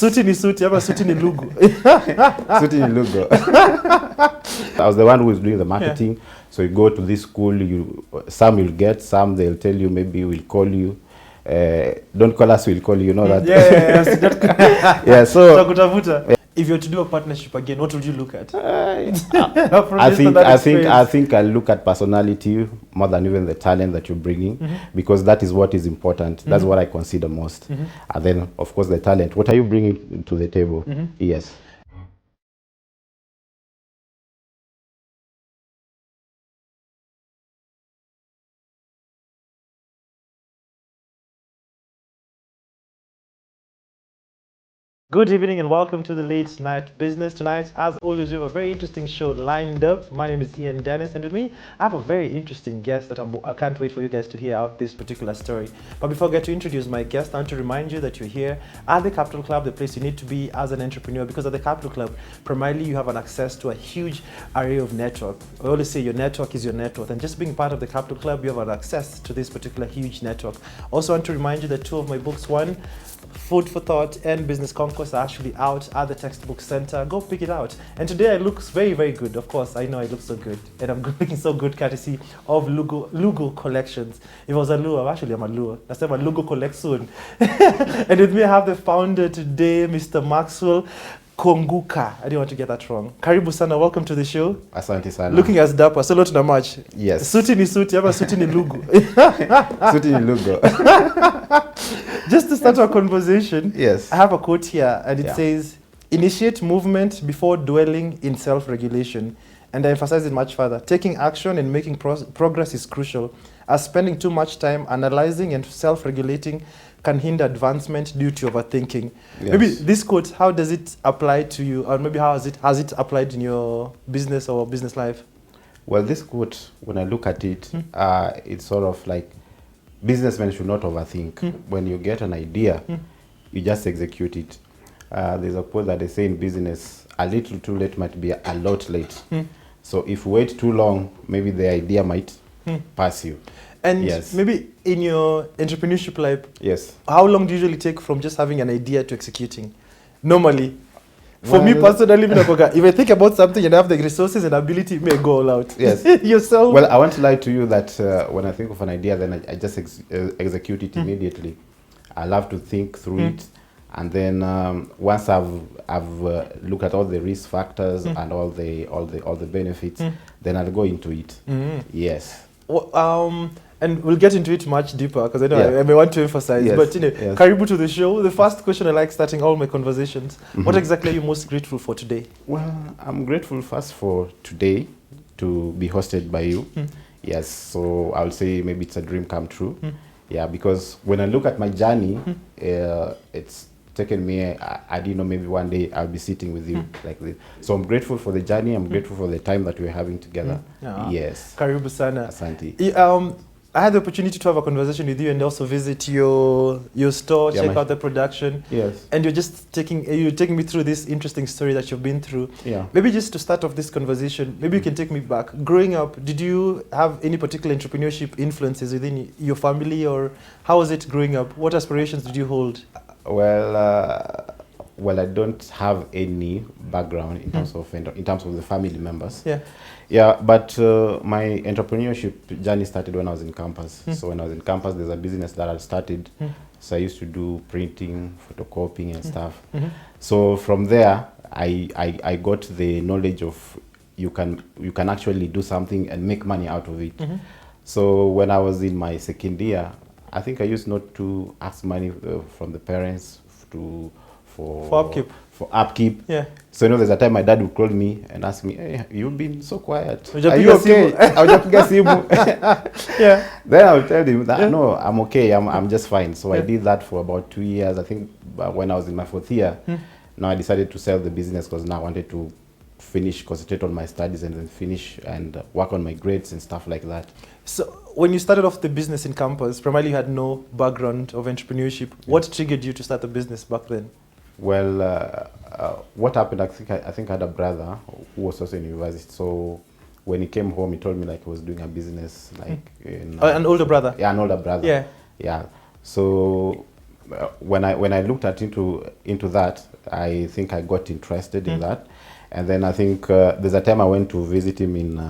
Suti ni suti, ama suti ni Lugo. Suti ni Lugo. I was the one who was doing the marketing. Yeah. So you go to this school, some you'll get, some they'll tell you, maybe we'll call you. Don't call us, we'll call you, you know that? Yeah. Yeah, so... If you were to do a partnership again, what would you look at? I think I'll look at personality more than even the talent that you're bringing, because that is what is important. That's what I consider most. And then, of course, the talent. What are you bringing to the table? Yes. Good evening and welcome to the Late Night Business. Tonight, as always, we have a very interesting show lined up. My name is Ian Dennis, and with me, I have a very interesting guest that I can't wait for you guys to hear out this particular story. But before I get to introduce my guest, I want to remind you that you're here at the Capital Club, the place you need to be as an entrepreneur, because at the Capital Club, primarily you have an access to a huge array of network. I always say your network is your net worth, and just being part of the Capital Club, you have an access to this particular huge network. Also, I want to remind you that two of my books, one, Food for Thought and Business Conquest, are actually out at the Textbook Center. Go pick it out. And today I look very, very good. Of course, I know I look so good. And I'm looking so good courtesy of Lugo Collections. If I was a Luo, I'm a Luo. That's why Lugo collects soon. And with me I have the founder today, Mr. Maxwell Konguka. I didn't want to get that wrong. Karibu sana, welcome to the show. Asante sana. Looking as dapper, so not much. Yes. Suti ni suti, ama suti ni Lugo. Suti ni Lugo. Just to start our conversation, yes, I have a quote here, and it says, initiate movement before dwelling in self-regulation. And I emphasize it much further. Taking action and making progress is crucial, as spending too much time analyzing and self-regulating can hinder advancement due to overthinking. Yes. Maybe this quote, how does it apply to you? Or maybe how has it applied in your business or business life? Well, this quote, when I look at it, it's sort of like, businessmen should not overthink. When you get an idea, you just execute it. There's a quote that they say in business, a little too late might be a lot late. So if you wait too long, maybe the idea might pass you. And maybe in your entrepreneurship life, how long do you usually take from just having an idea to executing? Normally. For me personally, if I think about something and I have the resources and ability, it may go all out. Yes. Yourself? Well, I want to lie to you that when I think of an idea, then I just execute it immediately. I love to think through it. And then once I've looked at all the risk factors and all the benefits, then I'll go into it. Yes. Well, and we'll get into it much deeper, because I know I may want to emphasize. But Karibu to the show. The first question I like starting all my conversations. What exactly are you most grateful for today? Well, I'm grateful first for today to be hosted by you. Yes, so I'll say maybe it's a dream come true. Yeah, because when I look at my journey, it's taken me, I didn't know, maybe one day I'll be sitting with you like this. So I'm grateful for the journey. I'm grateful for the time that we're having together. Yes. Karibu sana. Asante. I had the opportunity to have a conversation with you and also visit your store, check out the production. Yes. And you're taking me through this interesting story that you've been through. Yeah. Maybe just to start off this conversation, maybe you can take me back. Growing up, did you have any particular entrepreneurship influences within your family, or how was it growing up? What aspirations did you hold? Well, I don't have any background in terms of the family members. Yeah, but my entrepreneurship journey started when I was in campus. So when I was in campus, there's a business that I started. So I used to do printing, photocopying and stuff. So from there, I got the knowledge of you can actually do something and make money out of it. So when I was in my second year, I think I used not to ask money from the parents for upkeep. Yeah. So there's a time my dad would call me and ask me, "Hey, you've been so quiet. Are you okay?" Yeah. Then I would tell him that no, I'm okay. I'm just fine. So I did that for about 2 years. I think when I was in my 4th year, now I decided to sell the business because now I wanted to concentrate on my studies and then finish and work on my grades and stuff like that. So when you started off the business in campus, primarily you had no background of entrepreneurship. What triggered you to start the business back then? Well, what happened, I think I had a brother who was also in university. So when he came home, he told me like he was doing a business like in, an older brother. Yeah, an older brother. Yeah. So when I looked at into that, I think I got interested in that, and then I think there's a time I went to visit him in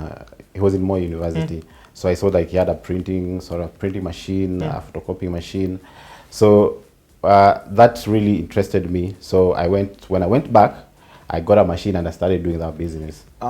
he was in Moi University, so I saw like he had a printing machine, a photocopying machine, so that really interested me. So when I went back, I got a machine and I started doing that business. So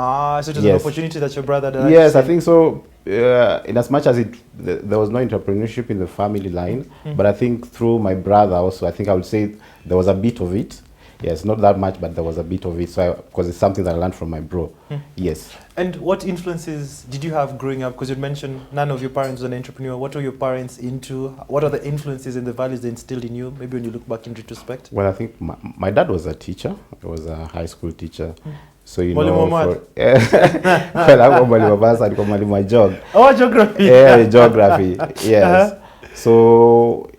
it was an opportunity that your brother did. Yes, I think so. In as much as there was no entrepreneurship in the family line, but I think through my brother also, I think I would say there was a bit of it. Yes, not that much, but there was a bit of it. So because it's something that I learned from my bro. Yes. And what influences did you have growing up? Because you mentioned none of your parents were an entrepreneur. What were your parents into? What are the influences and the values they instilled in you? Maybe when you look back in retrospect. Well, I think my dad was a teacher. He was a high school teacher. So you Mwalimu know, well, I'm Mwalimu Mombasa, I'm Mwalimu Jog. Oh, geography. Yeah, geography. Yes. So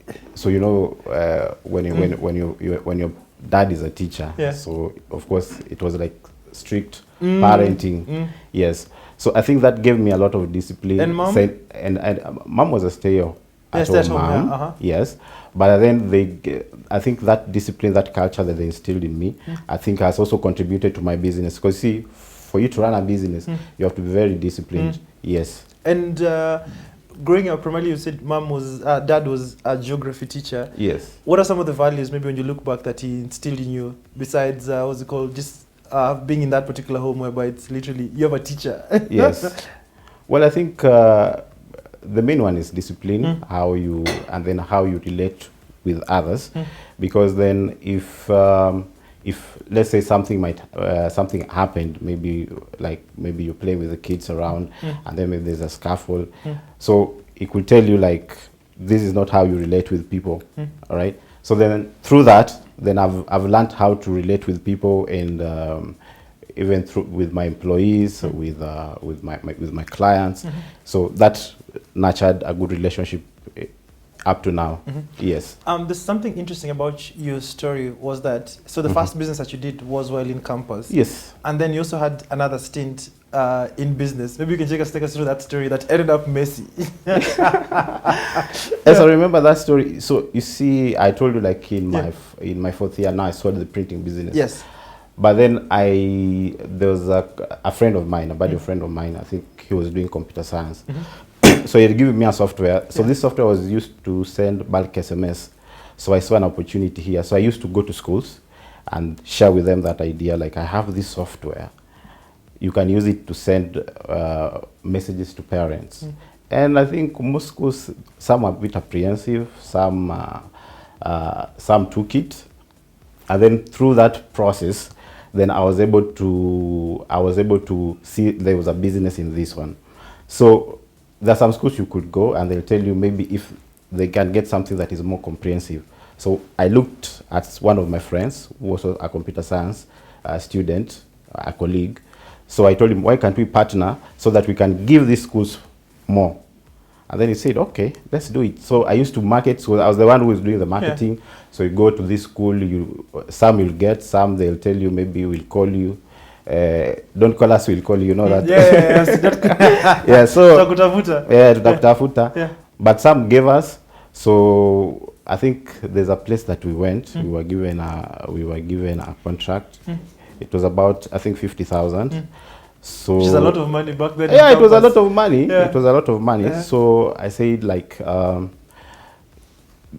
you know, when your dad is a teacher, so of course it was like strict parenting. Yes. So I think that gave me a lot of discipline. And mom? And mom was a stay-at-home mom. Yes. But then I think that discipline, that culture that they instilled in me, I think has also contributed to my business. Because see, for you to run a business, you have to be very disciplined. Yes. And growing up, primarily you said dad was a geography teacher. Yes. What are some of the values, maybe when you look back, that he instilled in you, besides, what's it called, just being in that particular home whereby it's literally, you have a teacher? Yes. Well, I think the main one is discipline, how you relate with others, because then if let's say something happened, maybe you're playing with the kids around, and then maybe there's a scuffle, so it could tell you like this is not how you relate with people. All right, so then through that, then I've learned how to relate with people, and even with my employees, with my clients. So that nurtured a good relationship up to now. Yes. There's something interesting about your story, was that, so the first business that you did was while in campus. Yes. And then you also had another stint in business. Maybe you can take us through that story that ended up messy. Yes, I remember that story. So you see, I told you like in my fourth year now I started the printing business. Yes. But then there was a friend of mine, a buddy friend of mine, I think he was doing computer science. So he had given me a software. So this software was used to send bulk SMS. So I saw an opportunity here. So I used to go to schools and share with them that idea, like I have this software. You can use it to send messages to parents. And I think most schools, some are a bit apprehensive, some took it. And then through that process, then I was able to see there was a business in this one. So there are some schools you could go and they'll tell you maybe if they can get something that is more comprehensive. So I looked at one of my friends who was a computer science student, a colleague. So I told him, why can't we partner so that we can give these schools more? And then he said, okay, let's do it. So I used to market. So I was the one who was doing the marketing. Yeah. So you go to this school, some you'll get, some they'll tell you, maybe we'll call you. Don't call us, we'll call you, you know that. Yeah. Yeah, so. Tutakutafuta. Yeah. But some gave us. So I think there's a place that we went. We were given a contract. It was about, I think, 50,000. So which is a lot of money back then. Yeah, it was a lot of money. Yeah. It was a lot of money. Yeah. So I said, like,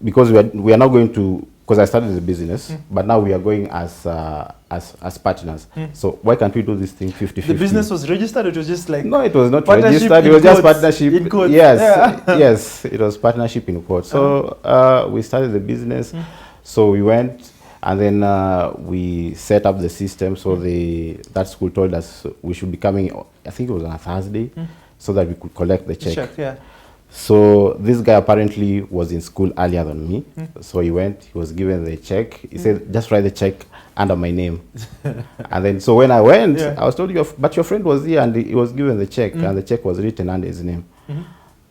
because we are now going to, because I started the business, but now we are going as partners. So why can't we do this thing 50-50? The business was registered, it was just like... No, it was not registered. It was just partnership. In quotes. Yes, yeah. Yes, it was partnership in quotes. So we started the business. So we went. And then we set up the system. So that school told us we should be coming, I think it was on a Thursday, so that we could collect the check. Yeah. So this guy apparently was in school earlier than me. So he went, he was given the check. He said, just write the check under my name. And then, so when I went, I was told, but your friend was here and he was given the check, and the check was written under his name.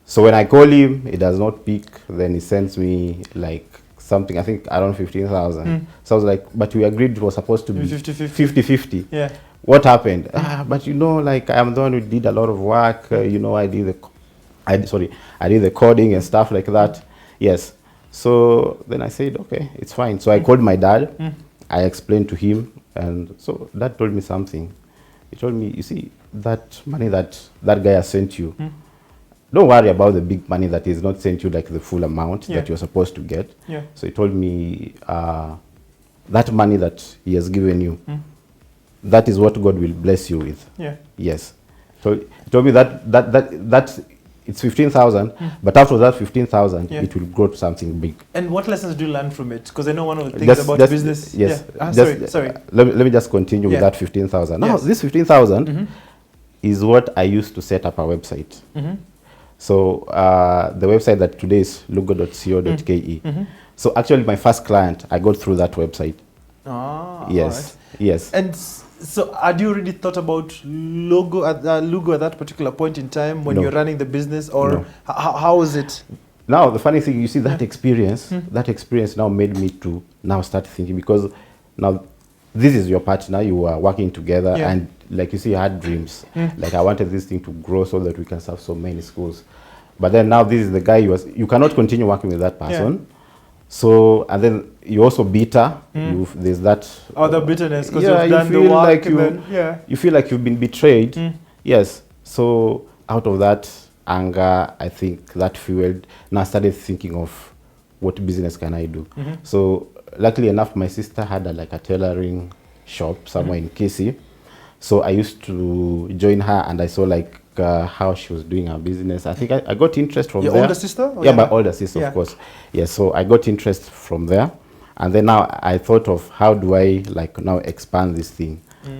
So when I call him, he does not pick. Then he sends me like something, I think around 15,000. So I was like, but we agreed it was supposed to be 50-50. Yeah. What happened? But you know, like I'm the one who did a lot of work. You know, I did the coding and stuff like that. Yes. So then I said, okay, it's fine. So I called my dad. I explained to him, and so dad told me something. He told me, you see, that money that guy has sent you, don't worry about the big money that is not sent you, like the full amount that you're supposed to get. So he told me, that money that he has given you, that is what God will bless you with. Yes. So he told me that it's 15,000, but after that 15,000, it will grow to something big. And what lessons do you learn from it? Because I know one of the things about business. Yes. Sorry. Let me just continue with that 15,000. Now, this 15,000 is what I used to set up a website. So the website that today is lugo.co.ke. So actually, my first client, I got through that website. Yes. Right. Yes. And so, had you already thought about Lugo at that particular point in time when you're running the business, or how was it? Now, the funny thing, you see, that experience now made me to now start thinking, because now this is your partner, you are working together, and like you see, you had dreams. Like, I wanted this thing to grow so that we can serve so many schools. But then now this is the guy you cannot continue working with that person. So, and then you're also bitter. There's that other bitterness because you've done the work. Like you feel like you've been betrayed. Yes. So out of that anger, I think that fueled. Now I started thinking of what business can I do. So luckily enough, my sister had a tailoring shop somewhere in KC. So I used to join her, and I saw how she was doing her business. I think I got interest from there. Your older sister? Yeah, my older sister, of course. Yeah, so I got interest from there. And then now I thought of how do I now expand this thing.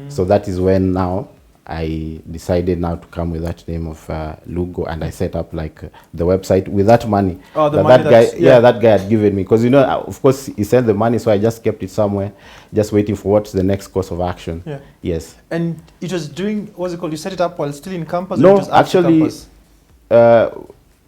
So that is when now I decided now to come with that name of Lugo, and I set up the website with that money. Oh, the money that guy had given me, because of course he sent the money, so I just kept it somewhere, just waiting for what's the next course of action. Yes. And it was doing, what's it called? You set it up while still in campus? No, or it was after actually, campus?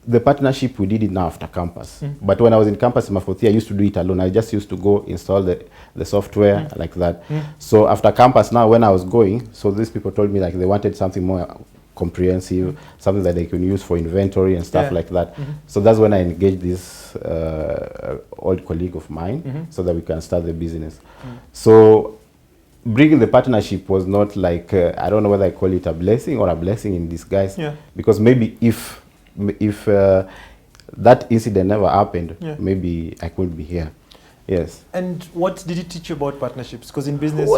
The partnership, we did it now after campus. But when I was in campus in my fourth year, I used to do it alone. I just used to go install the software like that. So after campus now, when I was going, so these people told me they wanted something more comprehensive, something that they can use for inventory and stuff like that. So that's when I engaged this old colleague of mine so that we can start the business. So bringing the partnership was not I don't know whether I call it a blessing or a blessing in disguise. Because maybe if that incident never happened, maybe I couldn't be here. Yes. And what did it teach you about partnerships? Because in business,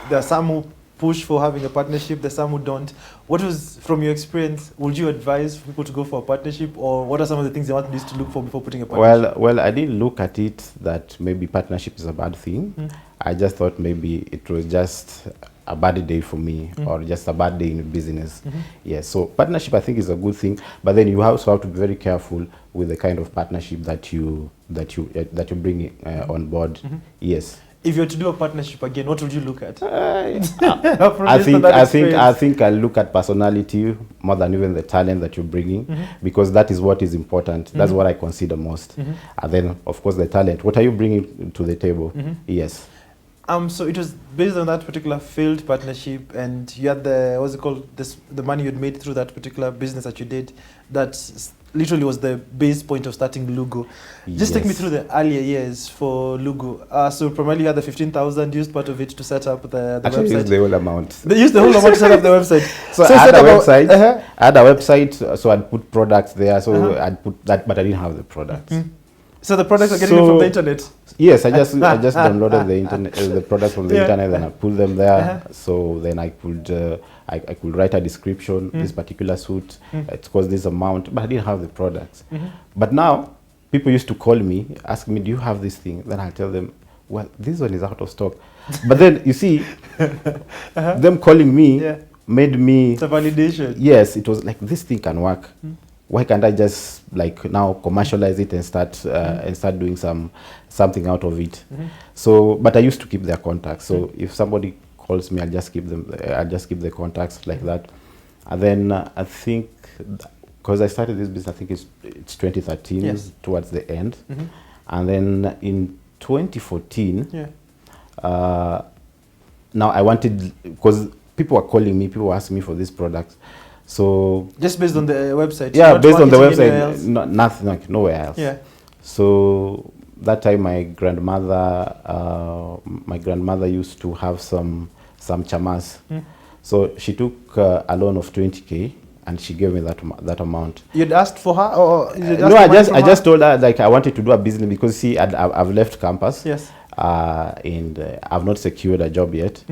there are some who push for having a partnership, there's some who don't. What was, from your experience, would you advise people to go for a partnership, or what are some of the things they want to look for before putting a partnership? Well, I didn't look at it that maybe partnership is a bad thing. I just thought maybe it was just a bad day for me, or just a bad day in business. Yes, so partnership I think is a good thing, but then you also have to be very careful with the kind of partnership that you bring on board. Yes. If you were to do a partnership again, what would you look at? I think I look at personality more than even the talent that you're bringing, because that is what is important. That's what I consider most. And then, of course, the talent. What are you bringing to the table? Yes. So it was based on that particular failed partnership, and you had the money you'd made through that particular business that you did, that literally was the base point of starting Lugo. Just take me through the earlier years for Lugo. So primarily you had the 15,000, used part of it to set up the Actually, website. Used the whole amount. They used the whole amount to set up the website. So I had a website. I had a website, so I'd put products there. So I'd put that, but I didn't have the products. So the products are getting from the internet? Yes, I just downloaded the internet, the products from the internet, and I put them there. So then I could write a description. This particular suit, it costs this amount, but I didn't have the products. But now people used to call me, ask me, "Do you have this thing?" Then I'll tell them, "Well, this one is out of stock." But then you see, them calling me made me. It's a validation. Yes, it was like, this thing can work. Why can't I just now commercialize it and start doing something out of it? So, but I used to keep their contacts. So if somebody calls me, I'll just keep them. I'll just keep the contacts like that. And then I think, because I started this business, I think it's 2013 towards the end, and then in 2014, now I wanted, because people were calling me, people were asking me for this product. So just based on the website? Yeah, based on the website, nothing, nowhere else. So that time my grandmother used to have some chamas. So she took a loan of 20K and she gave me that amount. You'd asked for her, or no, I just told her like I wanted to do a business because see I've left campus. Yes. And I've not secured a job yet.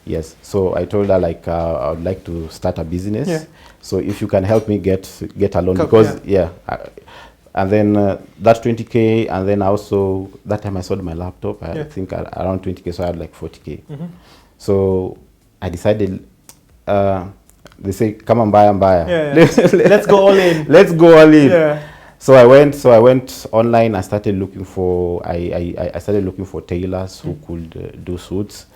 Yes, so I told her like I would like to start a business. Yeah. So if you can help me get a loan, because and then that 20K, and then also that time I sold my laptop. I think around 20K, so I had like 40K. So I decided. They say come and buy and buy. Let's go all in. Let's go all in. Yeah. So I went online. I started looking for I started looking for tailors who could do suits.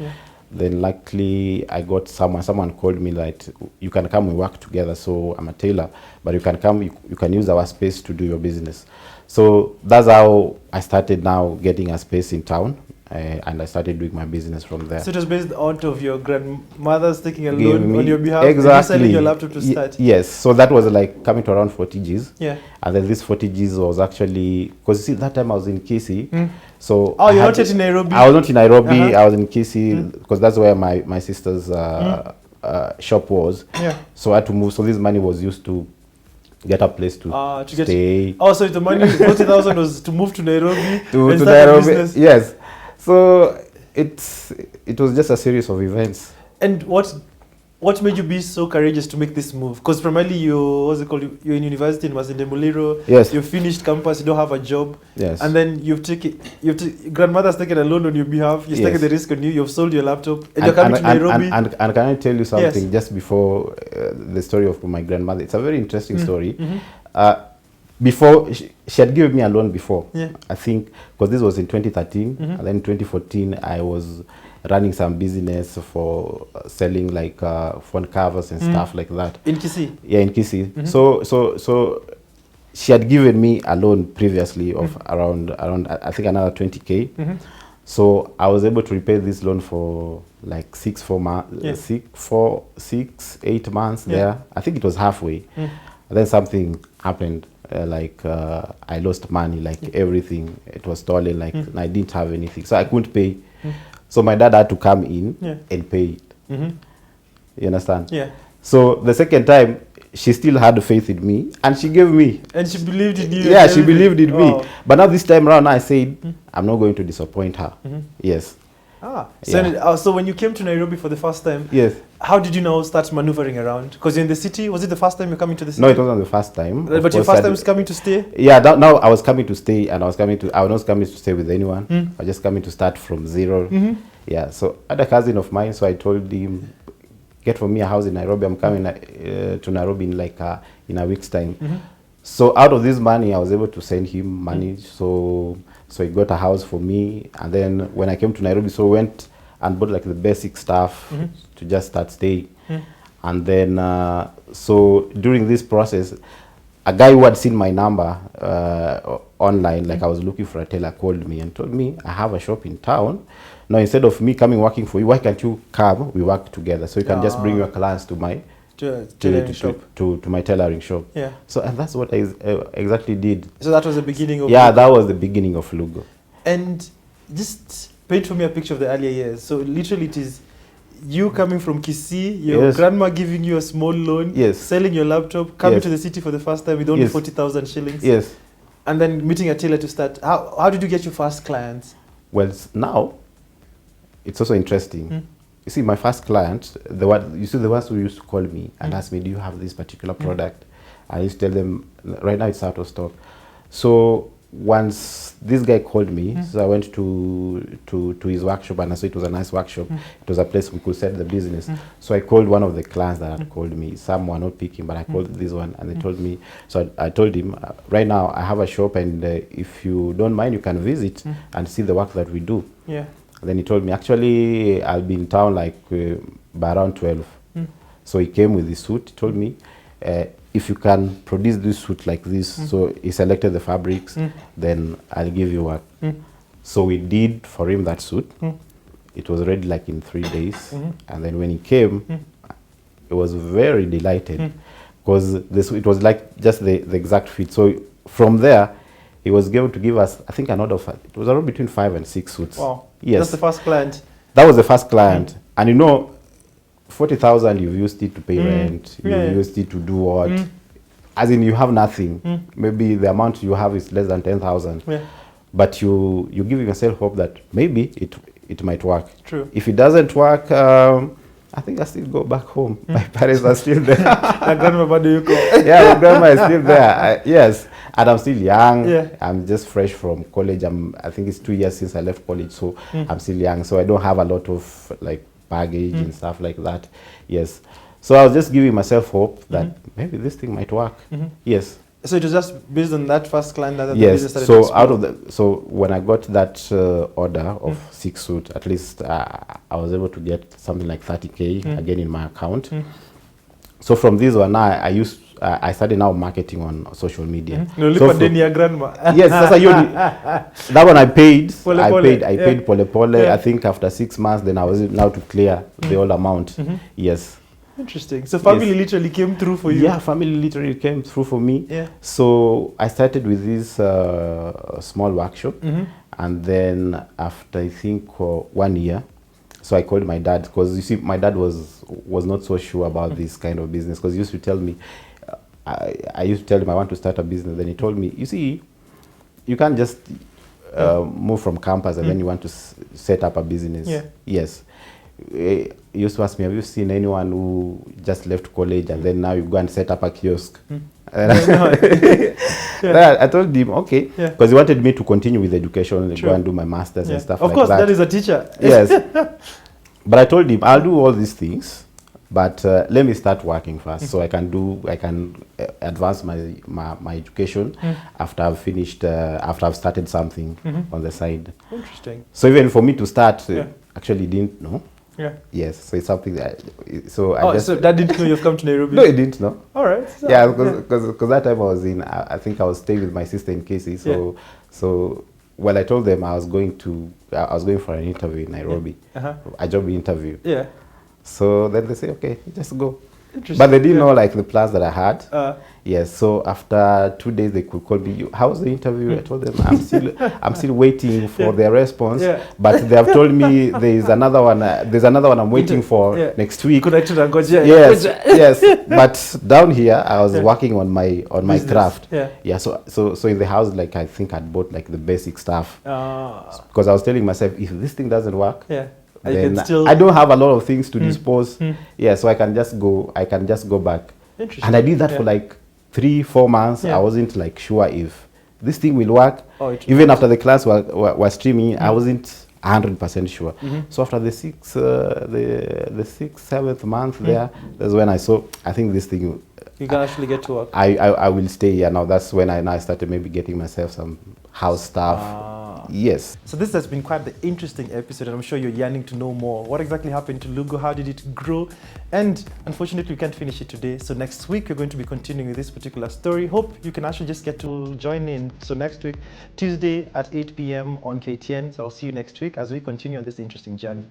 Then luckily I got someone called me like, you can come and work together. So I'm a tailor, but you can come, you can use our space to do your business. So that's how I started now getting a space in town. And I started doing my business from there. So it was based out of your grandmother's taking a loan on your behalf, exactly. and selling your laptop to start. Yes, so that was like coming to around 40 Gs. Yeah. And then this 40 Gs was actually, because see that time I was in KC. So you're not yet in Nairobi? I was not in Nairobi, I was in KC because that's where my sister's shop was. Yeah. So I had to move, so this money was used to get a place to stay. So the money, 40,000 was to move to Nairobi to Nairobi, yes. So it was just a series of events. And what made you be so courageous to make this move? Because primarily you're in university in Masinde Muliro. Yes. You finished campus, you don't have a job. Yes. And then grandmother's taken a loan on your behalf. You've taken the risk on you. You've sold your laptop, and you're coming to Nairobi. And can I tell you something just before the story of my grandmother? It's a very interesting story. Before she had given me a loan before, I think, because this was in 2013, and then in 2014 I was running some business for selling like phone covers and stuff like that. In Kisii? Yeah, in Kisii. So she had given me a loan previously of around I think another 20K. So I was able to repay this loan for like 8 months there. I think it was halfway. And then something happened. I lost money, like everything. It was stolen, like I didn't have anything. So I couldn't pay. So my dad had to come in and pay it. You understand? Yeah. So the second time, she still had faith in me, and she gave me. And she believed in you. Yeah, she believed in me. But now this time around, I said, I'm not going to disappoint her. Yes. So when you came to Nairobi for the first time, how did you now start maneuvering around? Because you're in the city. Was it the first time you're coming to the city? No, it wasn't the first time. But your first time was coming to stay? Yeah, now I was coming to stay, and I was not coming to stay with anyone. I was just coming to start from zero. Yeah, so I had a cousin of mine, so I told him, get for me a house in Nairobi. I'm coming to Nairobi in a week's time. So out of this money, I was able to send him money. So he got a house for me. And then when I came to Nairobi, so we went and bought like the basic stuff to just start staying. And then, so during this process, a guy who had seen my number online, like I was looking for a tailor, called me and told me, I have a shop in town. Now, instead of me coming working for you, why can't you come? We work together. So you can just bring your clients to my to my tailoring shop. Yeah. So and that's what I exactly did. So that was the beginning of Lugo. That was the beginning of Lugo. And just paint for me a picture of the earlier years. So literally it is you coming from Kisii, your grandma giving you a small loan, selling your laptop, coming to the city for the first time with only 40,000 shillings. Yes. And then meeting a tailor to start. How did you get your first clients? Well, now it's also interesting. You see, my first client, the ones who used to call me and ask me, do you have this particular product? I used to tell them, right now it's out of stock. So once this guy called me, so I went to his workshop, and I saw it was a nice workshop. It was a place we could set the business. So I called one of the clients that had called me. Some were not picking, but I called this one, and they told me. So I told him, right now I have a shop, and if you don't mind, you can visit and see the work that we do. Yeah. Then he told me, actually, I'll be in town like by around 12. So he came with his suit. He told me, if you can produce this suit like this, so he selected the fabrics, then I'll give you work. So we did for him that suit. It was ready like in 3 days. And then when he came, he was very delighted because it was like just the exact fit. So from there, he was able to give us, I think, an order of, it was around between 5 and 6 suits. Wow. Yes. That's the first client. That was the first client. And you know, 40,000, you've used it to pay rent, you've used it to do what? As in, you have nothing. Maybe the amount you have is less than 10,000. Yeah. But you give yourself hope that maybe it might work. True. If it doesn't work, I think I still go back home. My parents are still there. My grandma, yeah, my grandma is still there. Yes. And I'm still young. Yeah. I'm just fresh from college. I think it's 2 years since I left college, so I'm still young. So I don't have a lot of like baggage and stuff like that. Yes. So I was just giving myself hope that maybe this thing might work. Yes. So it was just based on that first client that yes. the business started. So out of the, so when I got that order of 6 suits, at least I was able to get something like 30K again in my account. So from this one, I started now marketing on social media. No, so your grandma. Yes, that one I paid. I paid pole pole. Yeah. I think after 6 months, then I was now to clear the whole amount. Yes. Interesting. So family literally came through for you. Yeah, family literally came through for me. Yeah. So I started with this small workshop, and then after I think 1 year, so I called my dad, because you see, my dad was not so sure about this kind of business, because he used to tell me, I used to tell him I want to start a business. Then he told me, you see, you can't just move from campus and then you want to set up a business. Yeah. Yes. He used to ask me, have you seen anyone who just left college and then now you go and set up a kiosk? I told him, okay, because he wanted me to continue with education, go and do my master's and stuff like that. Of course, that is a teacher. Yes. But I told him, I'll do all these things, but let me start working first, so I can advance my education after I've finished, after I've started something on the side. Interesting. So even for me to start, actually didn't know. Yeah. Yes. So it's something that. So so Dad didn't know you've come to Nairobi. No, he didn't know. All right. So, yeah, because that time I was in. I think I was staying with my sister in KC. So well, I told them I was going for an interview in Nairobi, a job interview. Yeah. So then they say, okay, just go. But they didn't know like the plans that I had. Yes. So after 2 days, they could call me. How was the interview? I told them I'm still waiting for their response. But they have told me there's another one. There's another one I'm waiting for next week. Yes. Yes. But down here, I was working on my business. Craft. Yeah. So in the house, like I think I'd bought like the basic stuff. Because I was telling myself, if this thing doesn't work. Then I don't have a lot of things to dispose. Yeah, so I can just go back. And I did that for like 3-4 months. I wasn't like sure if this thing will work. Even after the class was streaming, I wasn't 100% sure. So after the 6th-7th month that's when I saw, I think this thing, you can actually get to work. I will stay here now. That's when I started maybe getting myself some house stuff. Yes. So this has been quite the interesting episode, and I'm sure you're yearning to know more. What exactly happened to Lugo? How did it grow? And unfortunately, we can't finish it today. So next week, we're going to be continuing with this particular story. Hope you can actually just get to join in. So next week, Tuesday at 8 p.m. on KTN. So I'll see you next week as we continue on this interesting journey.